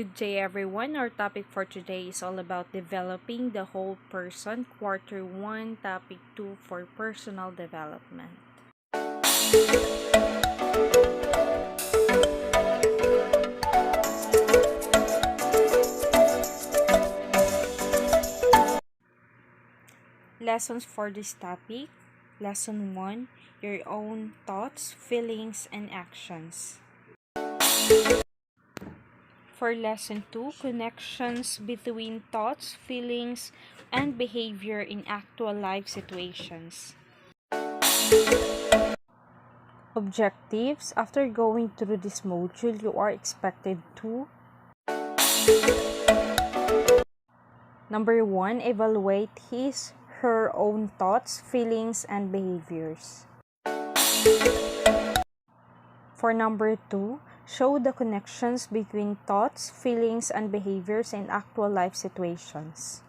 Good day, everyone. Our topic for today is all about developing the whole person, Quarter 1, Topic 2 for personal development. Lessons for this topic. Lesson 1, your own thoughts, feelings, and actions. For Lesson 2, connections between thoughts, feelings, and behavior in actual life situations. Objectives. After going through this module, you are expected to Number 1, evaluate her own thoughts, feelings, and behaviors. For number 2, show the connections between thoughts, feelings, and behaviors in actual life situations.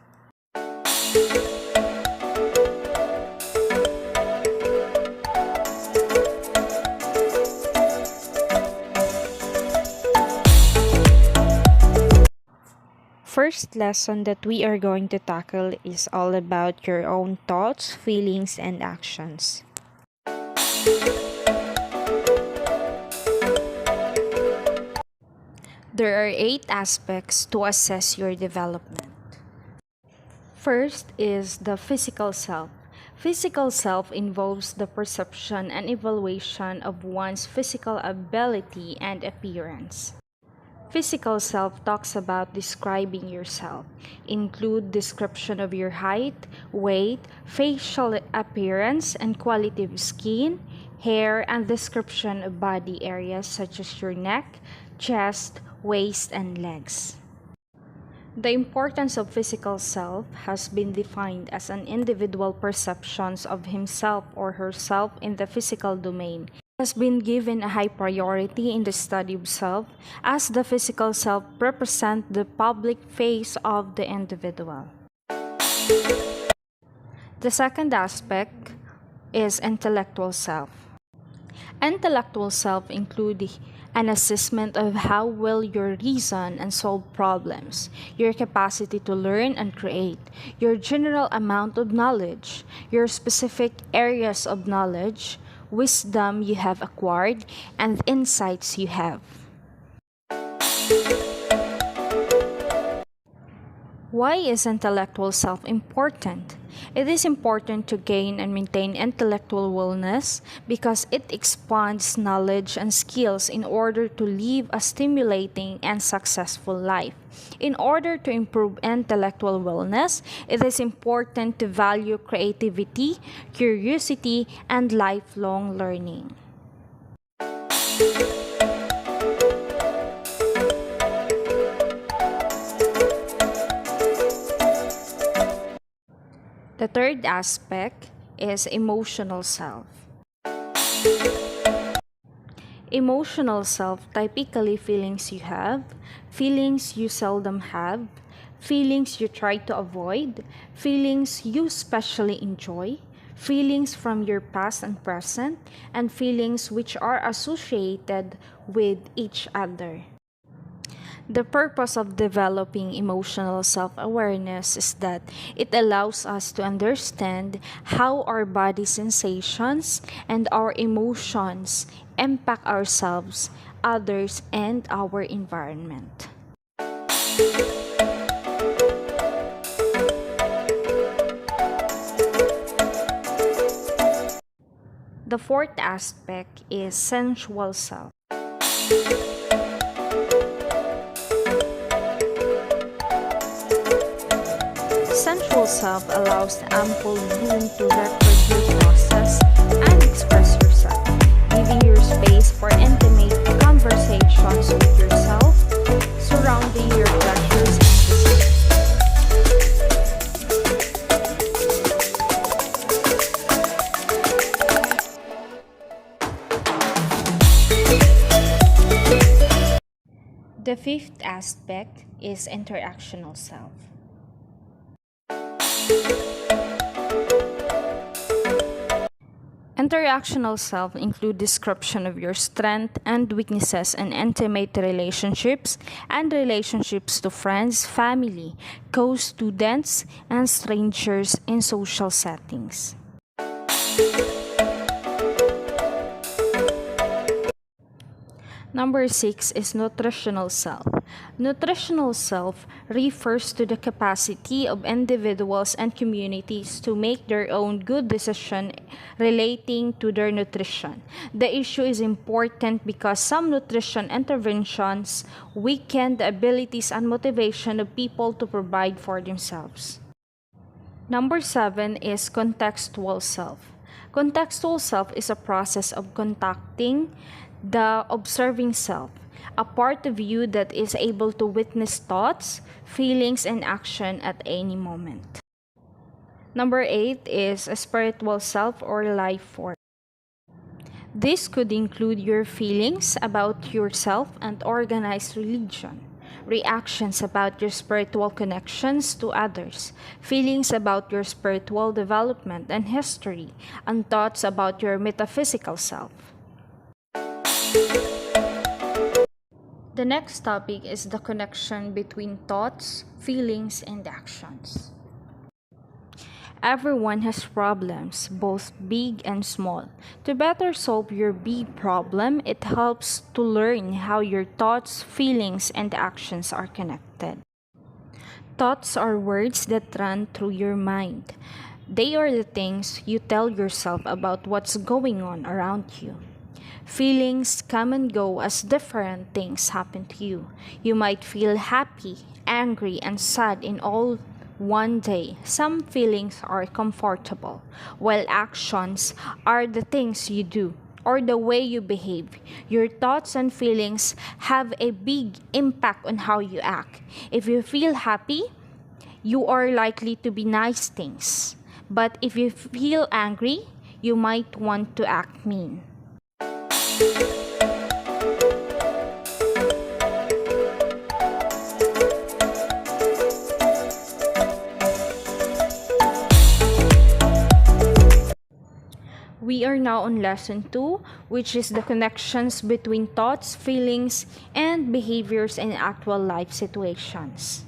First lesson that we are going to tackle is all about your own thoughts, feelings, and actions. There are 8 aspects to assess your development. First is the physical self. Physical self involves the perception and evaluation of one's physical ability and appearance. Physical self talks about describing yourself, include description of your height, weight, facial appearance, and quality of skin, hair, and description of body areas such as your neck, chest, waist, and legs. The importance of physical self has been defined as an individual perceptions of himself or herself in the physical domain. Has been given a high priority in the study of self, as the physical self represents the public face of the individual. The second aspect is intellectual self. Intellectual self includes an assessment of how well you reason and solve problems, your capacity to learn and create, your general amount of knowledge, your specific areas of knowledge, wisdom you have acquired, and insights you have. Why is intellectual self important? It is important to gain and maintain intellectual wellness because it expands knowledge and skills in order to live a stimulating and successful life. In order to improve intellectual wellness, it is important to value creativity, curiosity, and lifelong learning. The third aspect is emotional self. Emotional self typically feelings you have, feelings you seldom have, feelings you try to avoid, feelings you specially enjoy, feelings from your past and present, and feelings which are associated with each other. The purpose of developing emotional self-awareness is that it allows us to understand how our body sensations and our emotions impact ourselves, others, and our environment. The fourth aspect is sensual self. Sensual self allows ample room to record your process and express yourself, giving you space for intimate conversations with yourself, surrounding your pleasures and desires. The fifth aspect is interactional self. Interactional self include description of your strength and weaknesses in intimate relationships and relationships to friends, family, co-students, and strangers in social settings. Number 6 is nutritional self. Nutritional self refers to the capacity of individuals and communities to make their own good decision relating to their nutrition. The issue is important because some nutrition interventions weaken the abilities and motivation of people to provide for themselves. Number 7 is contextual self. Contextual self is a process of contacting the observing self, a part of you that is able to witness thoughts, feelings, and action at any moment. Number 8 is a spiritual self or life force. This could include your feelings about yourself and organized religion, reactions about your spiritual connections to others, feelings about your spiritual development and history, and thoughts about your metaphysical self. The next topic is the connection between thoughts, feelings, and actions. Everyone has problems, both big and small. To better solve your big problem, it helps to learn how your thoughts, feelings, and actions are connected. Thoughts are words that run through your mind. They are the things you tell yourself about what's going on around you. Feelings come and go as different things happen to you. You might feel happy, angry, and sad in all one day. Some feelings are comfortable, while actions are the things you do or the way you behave. Your thoughts and feelings have a big impact on how you act. If you feel happy, you are likely to be nice things. But if you feel angry, you might want to act mean. We are now on lesson 2, which is the connections between thoughts, feelings, and behaviors in actual life situations.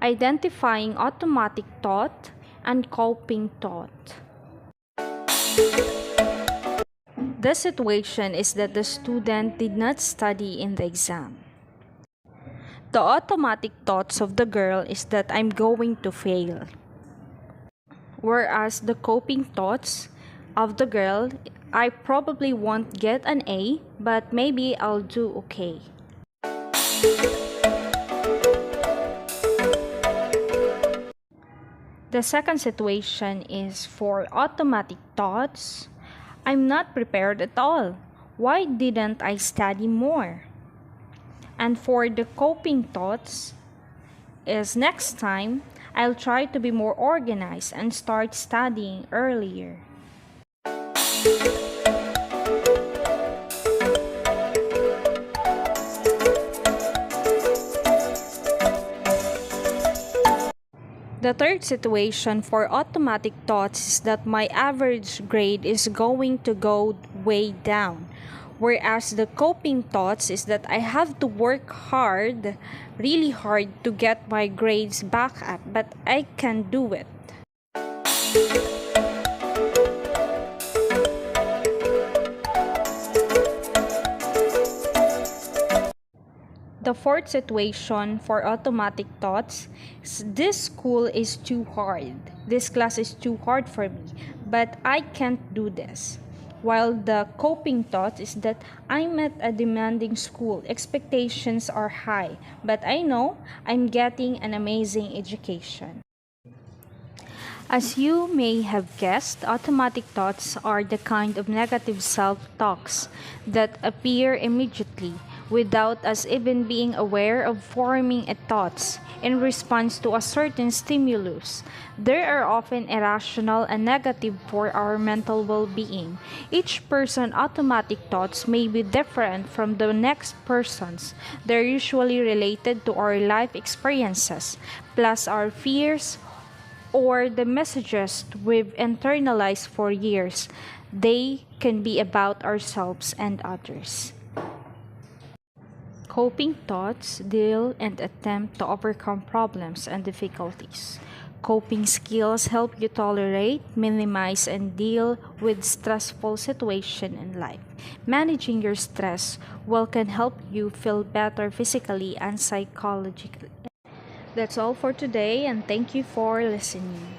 Identifying automatic thought and coping thought. The situation is that the student did not study in the exam. The automatic thoughts of the girl is that I'm going to fail. Whereas the coping thoughts of the girl, I probably won't get an A, but maybe I'll do okay. The second situation is for automatic thoughts. I'm not prepared at all. Why didn't I study more? And for the coping thoughts is next time, I'll try to be more organized and start studying earlier. The third situation for automatic thoughts is that my average grade is going to go way down. Whereas the coping thoughts is that I have to work hard, really hard to get my grades back up, but I can do it. The fourth situation for automatic thoughts is this school is too hard. This class is too hard for me, but I can't do this. While the coping thought is that I'm at a demanding school, expectations are high, but I know I'm getting an amazing education. As you may have guessed, automatic thoughts are the kind of negative self-talks that appear immediately without us even being aware of forming a thoughts in response to a certain stimulus. They are often irrational and negative for our mental well-being. Each person's automatic thoughts may be different from the next person's. They're usually related to our life experiences, plus our fears, or the messages we've internalized for years. They can be about ourselves and others. Coping thoughts deal and attempt to overcome problems and difficulties. Coping skills help you tolerate, minimize, and deal with stressful situations in life. Managing your stress well can help you feel better physically and psychologically. That's all for today, and thank you for listening.